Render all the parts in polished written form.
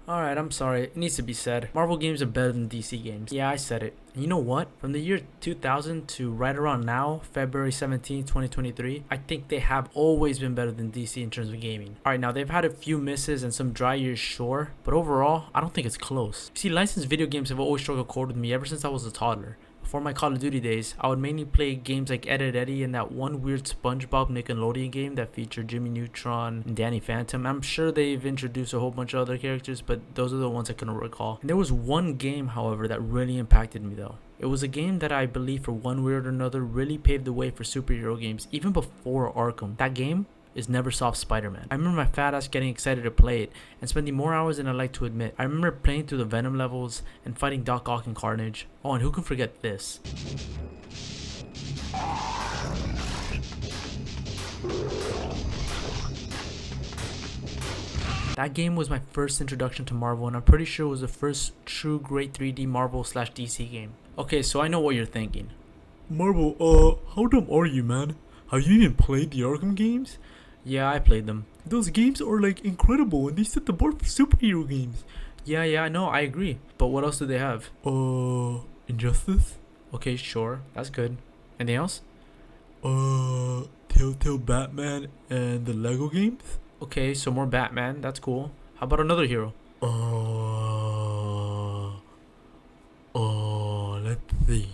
Alright, I'm sorry. It needs to be said. Marvel games are better than DC games. Yeah, I said it. And you know what? From the year 2000 to right around now, February 17, 2023, I think they have always been better than DC in terms of gaming. Alright, now they've had a few misses and some dry years, sure. But overall, I don't think it's close. You see, licensed video games have always struck a chord with me ever since I was a toddler. Before my Call of Duty days, I would mainly play games like Ed, Ed, Eddy and that one weird SpongeBob Nickelodeon game that featured Jimmy Neutron and Danny Phantom. I'm sure they've introduced a whole bunch of other characters, but those are the ones I can recall. And there was one game, however, that really impacted me though. It was a game that I believe for one weird or another really paved the way for superhero games, even before Arkham. That game is Neversoft Spider-Man. I remember my fat ass getting excited to play it and spending more hours than I like to admit. I remember playing through the Venom levels and fighting Doc Ock and Carnage. Oh, and who can forget this? That game was my first introduction to Marvel, and I'm pretty sure it was the first true great 3D Marvel / DC game. Okay, so I know what you're thinking. Marvel, how dumb are you, man? Have you even played the Arkham games? Yeah, I played them. Those games are like incredible and they set the bar for superhero games. Yeah, I know, I agree. But what else do they have? Injustice? Okay, sure, that's good. Anything else? Telltale Batman and the Lego games? Okay, so more Batman, that's cool. How about another hero? Let's see.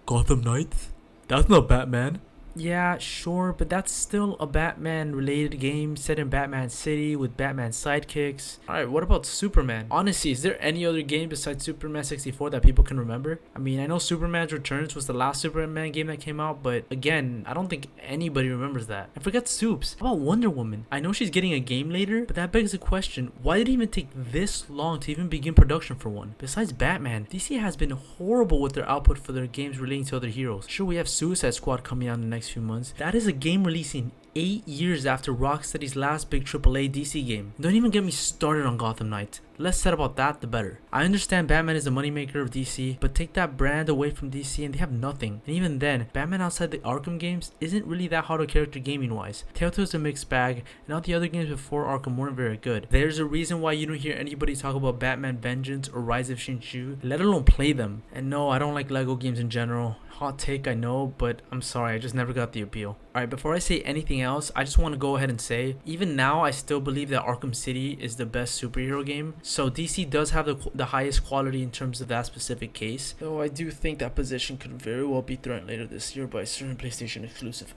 Gotham Knights? That's not Batman. Yeah, sure, but that's still a Batman-related game set in Batman City with Batman sidekicks. Alright, what about Superman? Honestly, is there any other game besides Superman 64 that people can remember? I mean, I know Superman's Returns was the last Superman game that came out, but again, I don't think anybody remembers that. And forget Supes. How about Wonder Woman? I know she's getting a game later, but that begs the question, why did it even take this long to even begin production for one? Besides Batman, DC has been horrible with their output for their games relating to other heroes. Sure, we have Suicide Squad coming out in the next few months. That is a game releasing 8 years after Rocksteady's last big AAA DC game. Don't even get me started on Gotham Knights. The less said about that, the better. I understand Batman is the moneymaker of DC, but take that brand away from DC and they have nothing. And even then, Batman outside the Arkham games isn't really that hard a character gaming wise. Telltale's a mixed bag, and all the other games before Arkham weren't very good. There's a reason why you don't hear anybody talk about Batman Vengeance or Rise of Shin-Chu, let alone play them. And no, I don't like Lego games in general. Hot take, I know, but I'm sorry, I just never got the appeal. Alright, before I say anything else, I just want to go ahead and say, even now I still believe that Arkham City is the best superhero game, so DC does have the highest quality in terms of that specific case, though I do think that position could very well be threatened later this year by a certain PlayStation exclusive.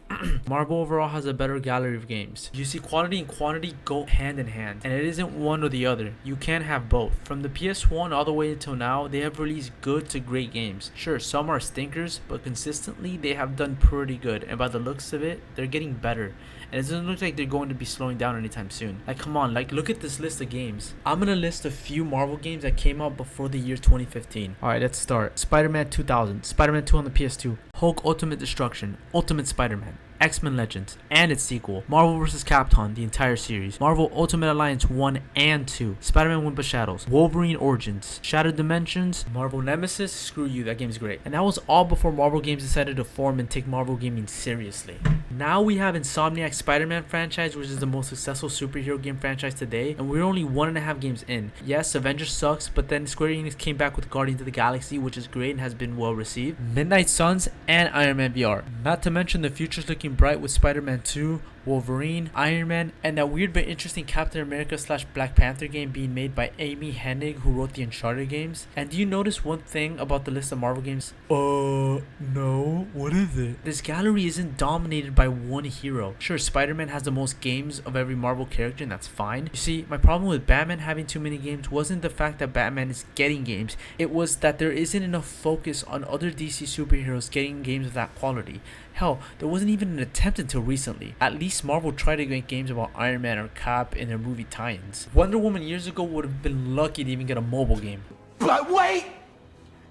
Marvel overall has a better gallery of games. You see, quality and quantity go hand in hand, and it isn't one or the other. You can have both. From the PS1 all the way until now, they have released good to great games. Sure, some are stinkers, but consistently they have done pretty good, and by the looks of it, they're getting better. And it doesn't look like they're going to be slowing down anytime soon. Like, come on, like, look at this list of games. I'm gonna list a few Marvel games that came out before the year 2015. Alright, let's start. Spider-Man 2000, Spider-Man 2 on the PS2, Hulk Ultimate Destruction, Ultimate Spider-Man, X-Men Legends, and its sequel, Marvel vs. Capcom, the entire series, Marvel Ultimate Alliance 1 and 2, Spider-Man Web of Shadows, Wolverine Origins, Shattered Dimensions, Marvel Nemesis, screw you, that game's great. And that was all before Marvel Games decided to form and take Marvel gaming seriously. Now we have Insomniac Spider-Man franchise, which is the most successful superhero game franchise today, and we're only 1.5 games in. Yes, Avengers sucks, but then Square Enix came back with Guardians of the Galaxy, which is great and has been well received, Midnight Suns, and Iron Man VR. Not to mention the future's looking bright with Spider-Man 2, Wolverine, Iron Man, and that weird but interesting Captain America / Black Panther game being made by Amy Hennig, who wrote the Uncharted games. And do you notice one thing about the list of Marvel games? No, what is it? This gallery isn't dominated by one hero. Sure, Spider-Man has the most games of every Marvel character, and that's fine. You see, my problem with Batman having too many games wasn't the fact that Batman is getting games. It was that there isn't enough focus on other DC superheroes getting games of that quality. Hell, there wasn't even an attempt until recently. At least Marvel tried to make games about Iron Man or Cap in their movie tie-ins. Wonder Woman years ago would have been lucky to even get a mobile game. But wait!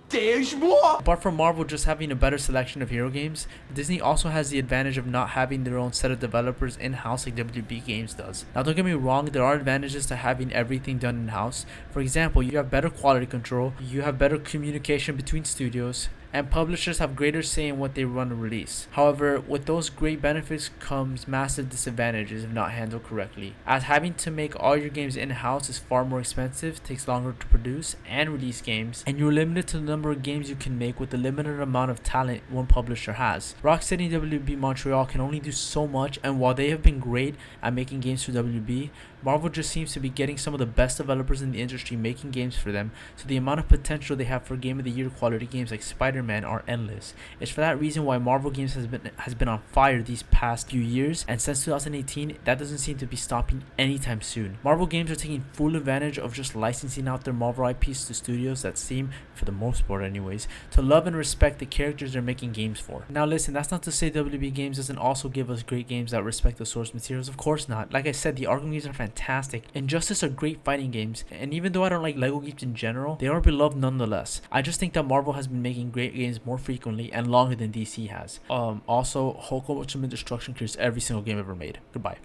There's more! Apart from Marvel just having a better selection of hero games, Disney also has the advantage of not having their own set of developers in-house like WB Games does. Now don't get me wrong, there are advantages to having everything done in-house. For example, you have better quality control, you have better communication between studios, and publishers have greater say in what they run a release. However, with those great benefits comes massive disadvantages if not handled correctly, as having to make all your games in-house is far more expensive, takes longer to produce and release games, and you're limited to the number of games you can make with the limited amount of talent one publisher has. Rocksteady and WB Montreal can only do so much, and while they have been great at making games for WB, Marvel just seems to be getting some of the best developers in the industry making games for them, so the amount of potential they have for Game of the Year quality games like Spider-Man are endless. It's for that reason why Marvel Games has been on fire these past few years, and since 2018, that doesn't seem to be stopping anytime soon. Marvel Games are taking full advantage of just licensing out their Marvel IPs to studios that seem, for the most part anyways, to love and respect the characters they're making games for. Now listen, that's not to say WB Games doesn't also give us great games that respect the source materials, of course not. Like I said, the Arkham games are fantastic. Injustice are great fighting games, and even though I don't like LEGO games in general, they are beloved nonetheless. I just think that Marvel has been making great games more frequently and longer than DC has. Also, Hulk Ultimate Destruction clears every single game ever made. Goodbye.